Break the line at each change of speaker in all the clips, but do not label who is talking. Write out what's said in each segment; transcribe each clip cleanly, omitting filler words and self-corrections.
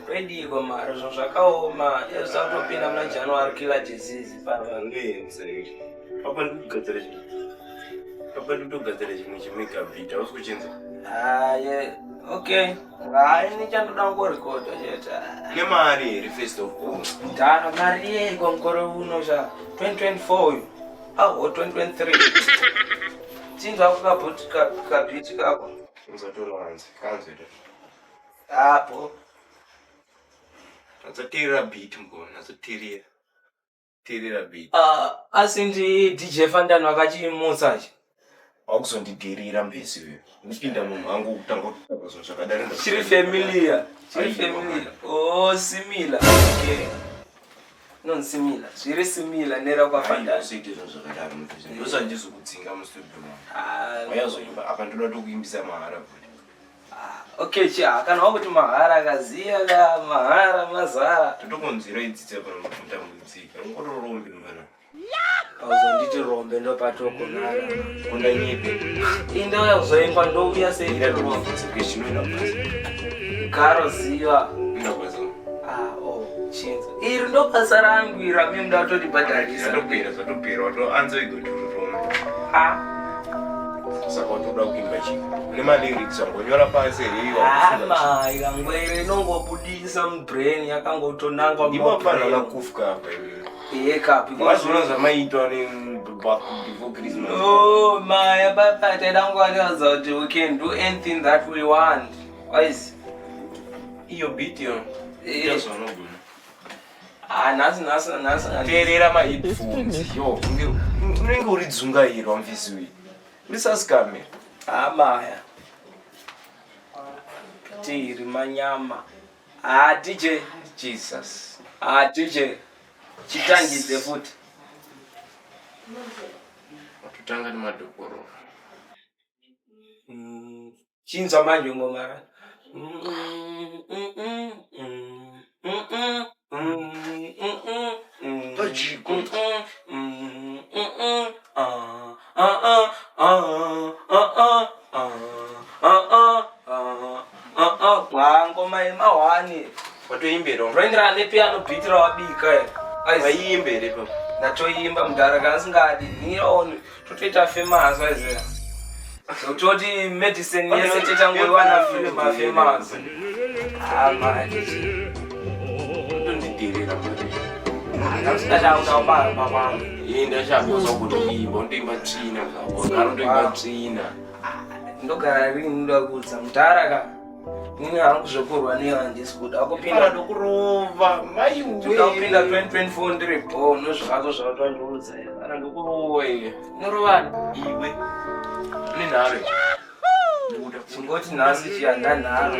Ready go mara zvakaoma ezvakutopinda muna January kila disease
ngenze papa ndikugadzira chimwe chimeka beat ausikuchinza
okay hayi nichandoda ngorekodha cheta
nemari here first of all
ndana mari yeko mukore uno sha 2024 uyu aho 2023 chinza kukabhutika kabhiti kako
uzatoranze kanzwe
apo
azotirira beat mgona azotirira beat
asi ndi DJ Fandano akachimutsachi
wakuzondidirira mbezi uyo ndipinda munhu wangu kutanga kutaura zvinhu zvakadaro
chiri familiar similar okay non similar zviri similar nera kwafandana
usiite zvinhu zvakadaro mbezi ndosandizokudzinga mustudio wayazoimba apa ndoda tokuimbisa mahara
okay kana wakuti mahara akaziya ka mahara mazara
totokonzira idzidza pano mutambudzika ngotorombe mwana
auzonditi rombe ndopatokonara
kunda nyepe
indo yakuzoimba ndouya
seirachinoina basi
garo ziva
ndakwaza
chinzo iri ndo basa rangu irame muda watodibhadharisa
zvatopera watoanzoigotororombe saka watoda kuimba chiko une malyrics wangonyora pasi
heiwa ikangwere inongobudisa mubrain yakangotonangwa
imafanana kufka apa
kapi
wazviona zvamaitwa before Christmas
maya papatedangwanaza kuti we can do anything that we want wise
iyo beat yo yazvanogona
nhasi
teerera maheadphones yo unenge uri dzungairwa mvisi uyu urisasikamera
maya tiri manyama DJ
Jesus
DJ chitangidze futi
watotanga nemadhokoro
chinzwa manje ngomara
tajiko
ngoma yemahwani
watoimbera
roendera nepiano beat rawabika
waiimbere pa
ndatoimba mudharaka asingadi niraoni totoita famous waiziva zototi medicine yese tetangoiwana famous
tondidirira
ndachaunaubamba kwangu
ndachazwa kuti imba ndoimba tsvina zvakogara ndoimba tsvina
ndogara rini ndoda kudza mudharaka nini hangu zvokurwa nehandisi kuda akupinda
ndokurova
maiwekupinda 2024 ndiri bo nozvikako zvakatwandiudza kana ndokurowe norovani
iwe une nharo
chingoti nhasi chiyanda nharo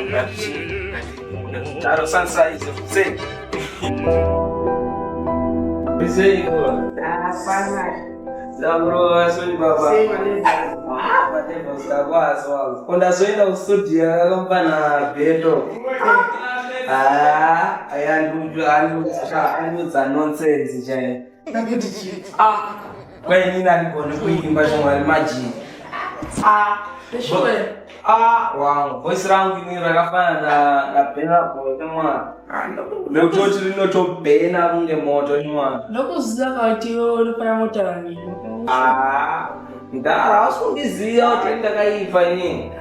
nharo sansaize sei zakurova soni baba kondazoenda kustudio akakampa naBerto andiudza nonsense chai kwainini andigone kuimba chomwari majini wangu voisi rangu ini rakafanana naBenabo chemwana nekutoti rinotobhena kunge moto chemwana
ndokuziva kuti uripaya motarangi
ndara asundiziva kuti ndakaipa inini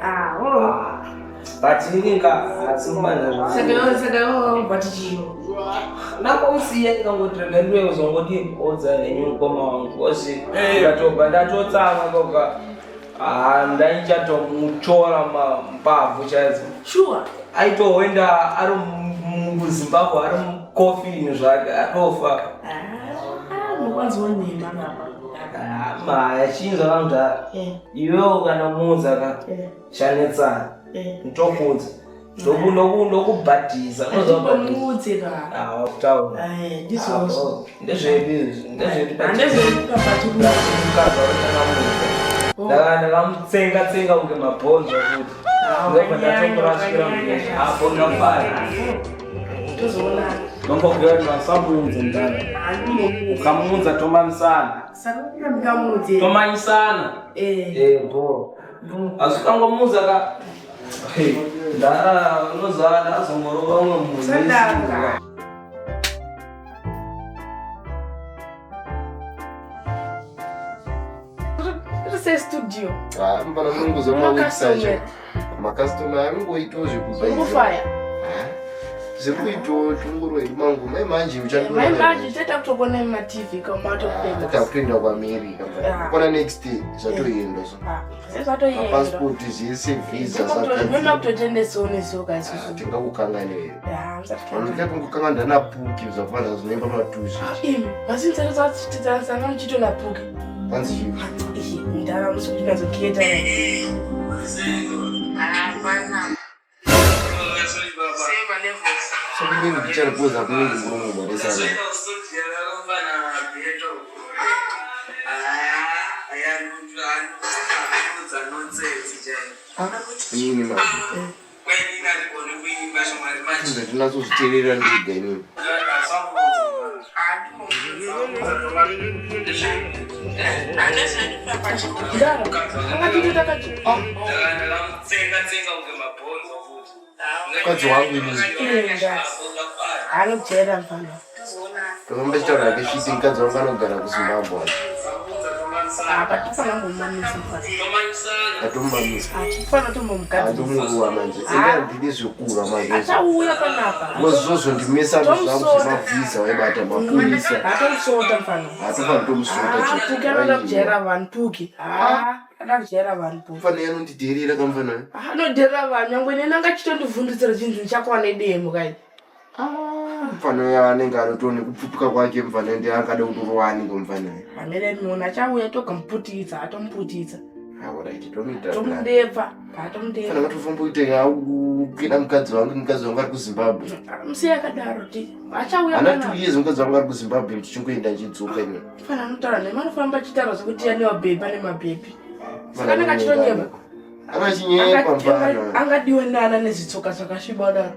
but ininga
asimumanzasakabatijiro
nakousiya ikangotirega ndiwe uzongoti odza nenyukoma wangu kosi ndatobva ndatotsamwa koga ndaichatomutora mbavhu chaidzo
sure
aitoenda ari muzimbabwe ari mukofini zvake atofa
mukwanziwa nema
maya chinzwa kamudhara iwewo kana muudza ka chanetsana nditokudza ndokubhadhisa
Ndizomudze ka.
kutaura
Ndizozvo.
ndezveandezvepapatikaamuza ndakamutsenga kunge mabhonzo kuti ndobva ndatomborasvira apo ndafara nombobhuya kuti masambuunze mudana ukamuunza tomamisana bo asi ukangomuunza ka ndara unozava ndazongorova umwe munhu
studio.
Mbana mungu zoma website. Makastoma angoito zvekufaya. Zvekuito tunguro mangu mai manje uchandura.
Mai manje tata kutokona ma TV kama atopenda.
Tata kuenda kwa America. Kona next day zvatoenda so.
Zvatoenda.
Passport zvese visa zvakati.
Ndona kutotendesa onesoka isusu.
Tingakukanganira.
Msatokana.
Ndikatongokangana na Pookie zvafana zvinemba matushi.
Basi ntsatsa titsanza mchito na Pookie.
Panzi chivi.
Ndara musikutina zoketa.
So kudini ndicharipoza kuningi muromo mwaresana. Inini ma. Ndinazozviteerera ndiga inini.
Ndara. Akati takati.
Mukadzi wangu inini.
Anojera mfana.
Tokamba chitaura keshiti mukadzi wangu anogara kuZimbabwe.
Apa tifana ngomamisa mfana.
Atomumamisa.
Tifana tombomukadzi.
Atomumuruwa manje. Enda ndine zvekura manje.
Achauya panapa.
Mwozozondimesa zvangu zvemavhiza waibata mapurisa.
Atomusota mfana.
Atofa ndomusota
Pookie anoda kujera vanhu Pookie. Anoda kujera vanhu Pookie.
Fana yanondidherera kamfana.
Anodhera vanhu nyangwe neni angachitondivhundutsira chinhu ndichakwana demo kai.
Mfana uya anenge anotone kupfupuka kwake mfana ndi angada kutorwani ngomfana.
Amene muona achauya togamuputidza atomuputidza.
Alright, tomita.
Tomudepa, atomudeva.
Fana matofomboita kukwira mukadzi wangu ari kuZimbabwe.
Musiya akadaro ti. Achauya
Ana
pana.
2 years mukadzi wangu ari kuZimbabwe ndichingoenda ndidzoka ine.
Fana anotaura nemi anofamba achitaura zvokuti ane mabhebhi ane mabhebhi. Saka anenge achitonyema.
Anachinyepa mfana.
Angadiwe nana nezitsoka zvakasviba daro.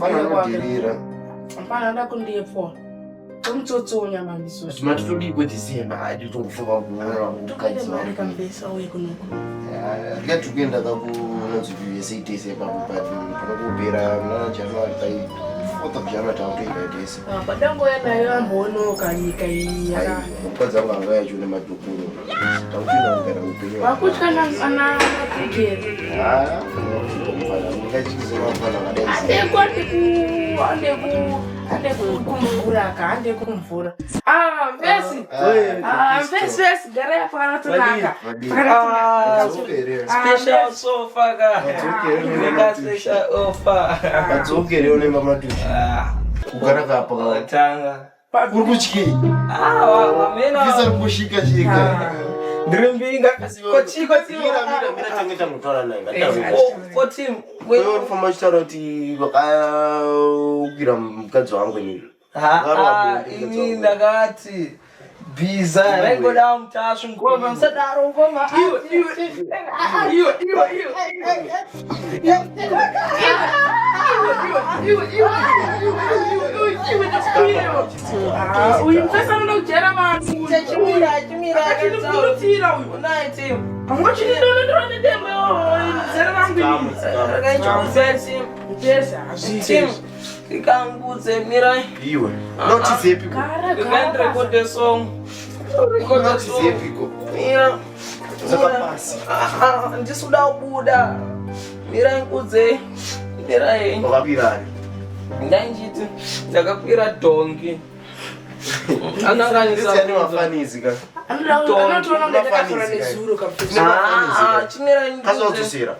Fana anodhirira.
Mfana anoda kundiepwa. Tomutsotsonya mandiso.
Matotodi kweDecember hadi tokufunga kuona mukadzi wangu.
Kambesa uye kunoku.
Ndikati kuenda kakunonzi USA December panokupera muna January pai 4th of January takutoenda December.
Padangoya nayo ambonoka nyika iyi.
Mukadzi wangu anga yachone madhokoro. Takupinda kugara upenyu.
Wakutya ana Pookie.
Ndikachizema mfana kadai.
Ande kumvura ka ande kumvura. Vesi gara yapana tunaka.
Special sofa ka. Special offer.
Adzokere unemba matushi. Kugara kapa
Tanga.
kuri kutyi.
Mina.
Visa kushika chika.
Ndirimbinga.
Mira tangeta mutora nanga.
Kotim.
Wewe ufamba chitaura kuti vakaukira mukadzi wangu nini.
Ini ndakati biza rengoda mtashu ngoma msadaro ngoma
Uyu msasa unoda kujera vanhu.
Chimira
Akatira uyu.
unaiti
Angochinidonedora nedemo zera vangu ini.
rakaitonsesi
Mtesa
tim ikanguze mira
Iwe. Not zepi.
record song
Not zepi ko.
mira
Zakapasi.
ndisuda kubuda mira nkudze mira ye
Wakapirani.
ndanjiti ndakakwira dongi ananganisa
Nditsani mafanizi ka.
Anotoona ndakafara nezuro kabisa.
chimira
Kazotusira.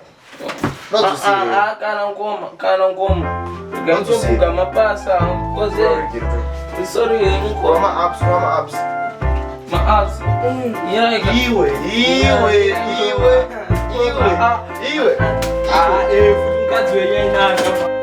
Notusira.
kana ngoma ganzobuga mapasa koze sorry ngoma
Mama apps.
maapsi yaika
Iwe.
futhi mukadzi wenyu ainaka.